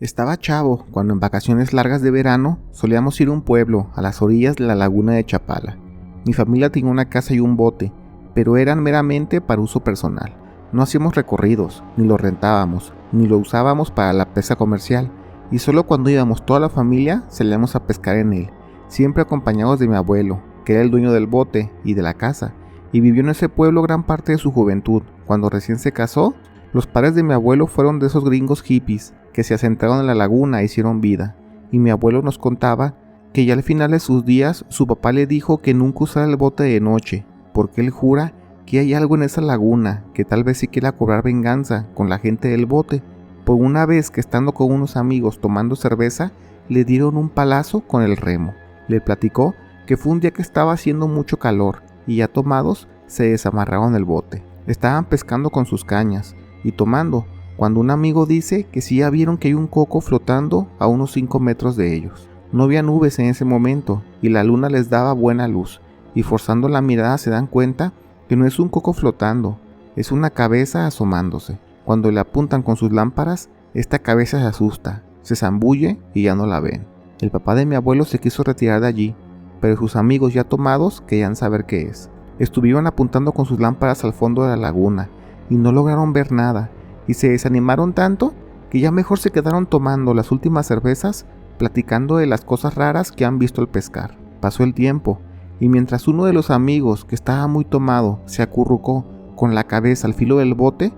Estaba chavo cuando en vacaciones largas de verano solíamos ir a un pueblo a las orillas de la laguna de Chapala. Mi familia tenía una casa y un bote, pero eran meramente para uso personal. No hacíamos recorridos, ni lo rentábamos, ni lo usábamos para la pesca comercial, y solo cuando íbamos toda la familia salíamos a pescar en él, siempre acompañados de mi abuelo, que era el dueño del bote y de la casa, y vivió en ese pueblo gran parte de su juventud. Cuando recién se casó, los padres de mi abuelo fueron de esos gringos hippies que se asentaron en la laguna e hicieron vida, y mi abuelo nos contaba que ya al final de sus días su papá le dijo que nunca usara el bote de noche, porque él jura que hay algo en esa laguna que tal vez sí quiera cobrar venganza con la gente del bote, por una vez que estando con unos amigos tomando cerveza, le dieron un palazo con el remo. Le platicó que fue un día que estaba haciendo mucho calor, y ya tomados se desamarraron el bote. Estaban pescando con sus cañas y tomando, cuando un amigo dice que sí ya vieron que hay un coco flotando a unos 5 metros de ellos. No había nubes en ese momento y la luna les daba buena luz, y forzando la mirada se dan cuenta que no es un coco flotando, es una cabeza asomándose. Cuando le apuntan con sus lámparas, esta cabeza se asusta, se zambulle y ya no la ven. El papá de mi abuelo se quiso retirar de allí, pero sus amigos ya tomados querían saber qué es. Estuvieron apuntando con sus lámparas al fondo de la laguna y no lograron ver nada, y se desanimaron tanto que ya mejor se quedaron tomando las últimas cervezas, platicando de las cosas raras que han visto al pescar. Pasó el tiempo, y mientras uno de los amigos, que estaba muy tomado, se acurrucó con la cabeza al filo del bote,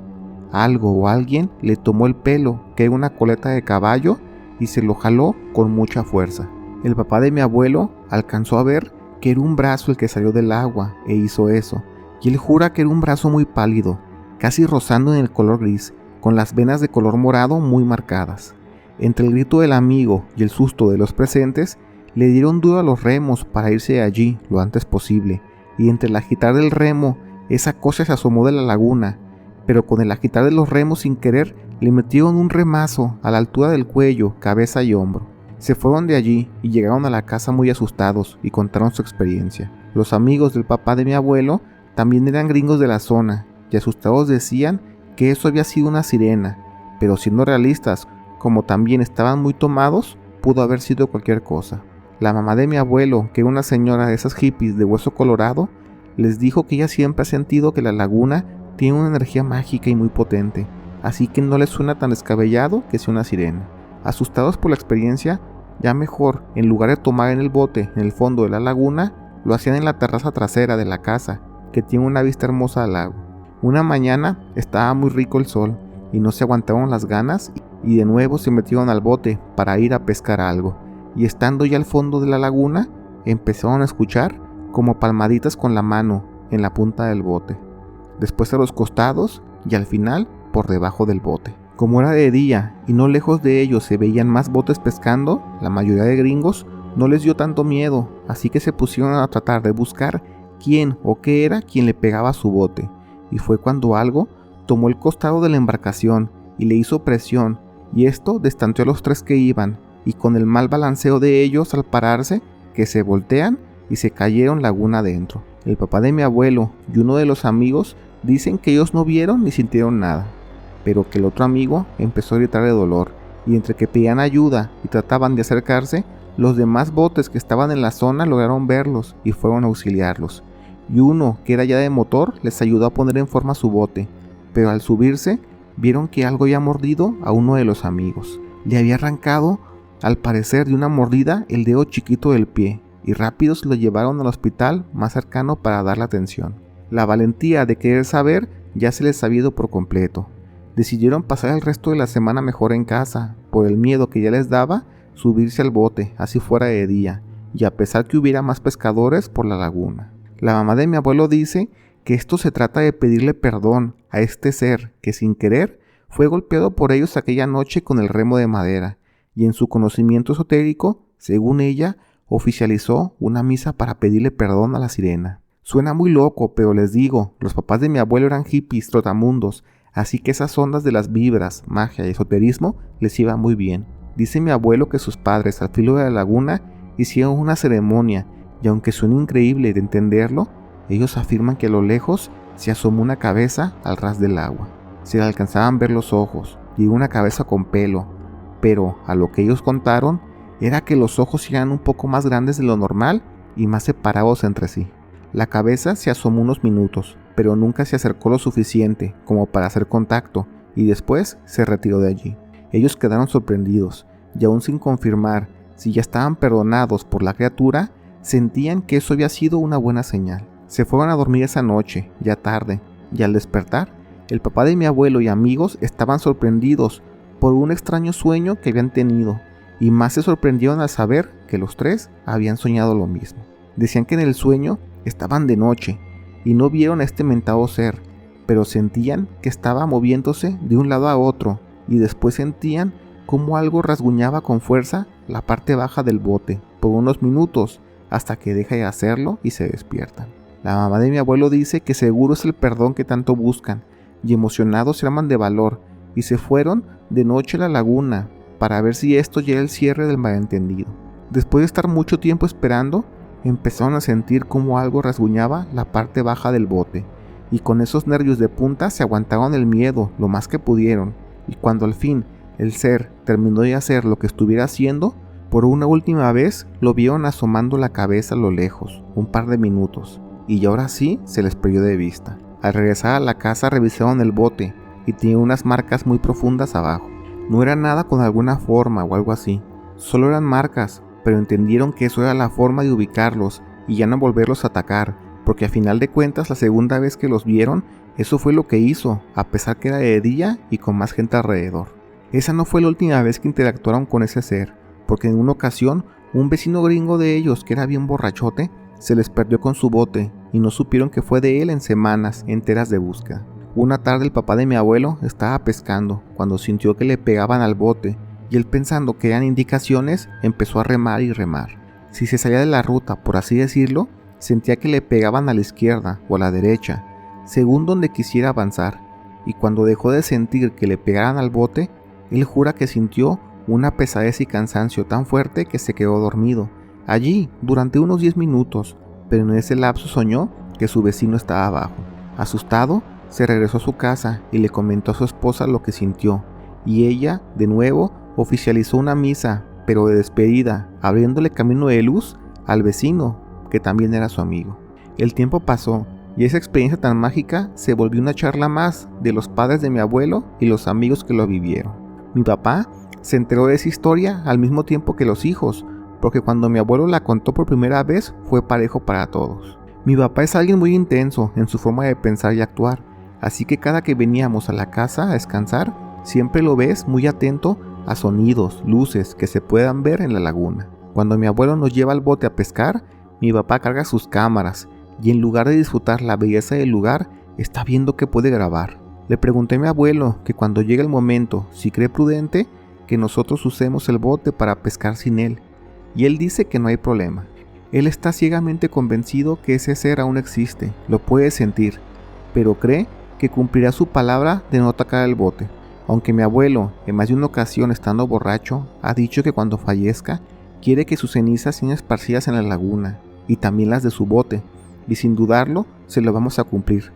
algo o alguien le tomó el pelo, que era una coleta de caballo, y se lo jaló con mucha fuerza. El papá de mi abuelo alcanzó a ver que era un brazo el que salió del agua e hizo eso, y él jura que era un brazo muy pálido, casi rozando en el color gris, con las venas de color morado muy marcadas. Entre el grito del amigo y el susto de los presentes, le dieron duro a los remos para irse de allí lo antes posible, y entre el agitar del remo, esa cosa se asomó de la laguna, pero con el agitar de los remos sin querer, le metieron un remazo a la altura del cuello, cabeza y hombro. Se fueron de allí y llegaron a la casa muy asustados y contaron su experiencia. Los amigos del papá de mi abuelo también eran gringos de la zona, y asustados decían que eso había sido una sirena, pero siendo realistas, como también estaban muy tomados, pudo haber sido cualquier cosa. La mamá de mi abuelo, que era una señora de esas hippies de hueso colorado, les dijo que ella siempre ha sentido que la laguna tiene una energía mágica y muy potente, así que no les suena tan descabellado que sea una sirena. Asustados por la experiencia, ya mejor, en lugar de tomar en el bote en el fondo de la laguna, lo hacían en la terraza trasera de la casa, que tiene una vista hermosa al lago. Una mañana estaba muy rico el sol y no se aguantaron las ganas y de nuevo se metieron al bote para ir a pescar algo, y estando ya al fondo de la laguna empezaron a escuchar como palmaditas con la mano en la punta del bote, después a los costados y al final por debajo del bote. Como era de día y no lejos de ellos se veían más botes pescando, la mayoría de gringos no les dio tanto miedo, así que se pusieron a tratar de buscar quién o qué era quien le pegaba a su bote. Y fue cuando algo tomó el costado de la embarcación y le hizo presión, y esto destanteó a los tres que iban, y con el mal balanceo de ellos al pararse, que se voltean y se cayeron laguna adentro. El papá de mi abuelo y uno de los amigos dicen que ellos no vieron ni sintieron nada, pero que el otro amigo empezó a gritar de dolor, y entre que pedían ayuda y trataban de acercarse, los demás botes que estaban en la zona lograron verlos y fueron a auxiliarlos, y uno, que era ya de motor, les ayudó a poner en forma su bote, pero al subirse, vieron que algo había mordido a uno de los amigos. Le había arrancado, al parecer de una mordida, el dedo chiquito del pie, y rápido se lo llevaron al hospital más cercano para darle atención. La valentía de querer saber ya se les había ido por completo. Decidieron pasar el resto de la semana mejor en casa, por el miedo que ya les daba subirse al bote, así fuera de día, y a pesar que hubiera más pescadores por la laguna. La mamá de mi abuelo dice que esto se trata de pedirle perdón a este ser que sin querer fue golpeado por ellos aquella noche con el remo de madera, y en su conocimiento esotérico, según ella, oficializó una misa para pedirle perdón a la sirena. Suena muy loco, pero les digo, los papás de mi abuelo eran hippies trotamundos, así que esas ondas de las vibras, magia y esoterismo les iba muy bien. Dice mi abuelo que sus padres al filo de la laguna hicieron una ceremonia, y aunque suene increíble de entenderlo, ellos afirman que a lo lejos se asomó una cabeza al ras del agua. Se le alcanzaban ver los ojos y una cabeza con pelo, pero a lo que ellos contaron era que los ojos eran un poco más grandes de lo normal y más separados entre sí. La cabeza se asomó unos minutos, pero nunca se acercó lo suficiente como para hacer contacto y después se retiró de allí. Ellos quedaron sorprendidos y aún sin confirmar si ya estaban perdonados por la criatura, sentían que eso había sido una buena señal. Se fueron a dormir esa noche, ya tarde, y al despertar, el papá de mi abuelo y amigos estaban sorprendidos por un extraño sueño que habían tenido, y más se sorprendieron al saber que los tres habían soñado lo mismo. Decían que en el sueño estaban de noche y no vieron a este mentado ser, pero sentían que estaba moviéndose de un lado a otro y después sentían como algo rasguñaba con fuerza la parte baja del bote por unos minutos hasta que deja de hacerlo y se despiertan. La mamá de mi abuelo dice que seguro es el perdón que tanto buscan y emocionados se arman de valor y se fueron de noche a la laguna para ver si esto ya era el cierre del malentendido. Después de estar mucho tiempo esperando, empezaron a sentir como algo rasguñaba la parte baja del bote y con esos nervios de punta se aguantaron el miedo lo más que pudieron, y cuando al fin el ser terminó de hacer lo que estuviera haciendo, por una última vez lo vieron asomando la cabeza a lo lejos, un par de minutos, y ahora sí se les perdió de vista. Al regresar a la casa revisaron el bote y tenía unas marcas muy profundas abajo. No era nada con alguna forma o algo así, solo eran marcas, pero entendieron que eso era la forma de ubicarlos y ya no volverlos a atacar, porque a final de cuentas la segunda vez que los vieron, eso fue lo que hizo, a pesar que era de día y con más gente alrededor. Esa no fue la última vez que interactuaron con ese ser, porque en una ocasión un vecino gringo de ellos, que era bien borrachote, se les perdió con su bote y no supieron que fue de él en semanas enteras de búsqueda. Una tarde el papá de mi abuelo estaba pescando cuando sintió que le pegaban al bote y él, pensando que eran indicaciones, empezó a remar y remar. Si se salía de la ruta, por así decirlo, sentía que le pegaban a la izquierda o a la derecha, según donde quisiera avanzar, y cuando dejó de sentir que le pegaran al bote, él jura que sintió una pesadez y cansancio tan fuerte que se quedó dormido allí durante unos 10 minutos, pero en ese lapso soñó que su vecino estaba abajo. Asustado, se regresó a su casa y le comentó a su esposa lo que sintió, y ella, de nuevo, oficializó una misa, pero de despedida, abriéndole camino de luz al vecino, que también era su amigo. El tiempo pasó y esa experiencia tan mágica se volvió una charla más de los padres de mi abuelo y los amigos que lo vivieron. Mi papá se enteró de esa historia al mismo tiempo que los hijos, porque cuando mi abuelo la contó por primera vez fue parejo para todos. Mi papá es alguien muy intenso en su forma de pensar y actuar, así que cada que veníamos a la casa a descansar, siempre lo ves muy atento a sonidos, luces que se puedan ver en la laguna. Cuando mi abuelo nos lleva al bote a pescar, mi papá carga sus cámaras y en lugar de disfrutar la belleza del lugar, está viendo qué puede grabar. Le pregunté a mi abuelo que cuando llegue el momento, si cree prudente, que nosotros usemos el bote para pescar sin él, y él dice que no hay problema. Él está ciegamente convencido que ese ser aún existe, lo puede sentir, pero cree que cumplirá su palabra de no atacar el bote. Aunque mi abuelo, en más de una ocasión estando borracho, ha dicho que cuando fallezca, quiere que sus cenizas sean esparcidas en la laguna, y también las de su bote, y sin dudarlo, se lo vamos a cumplir.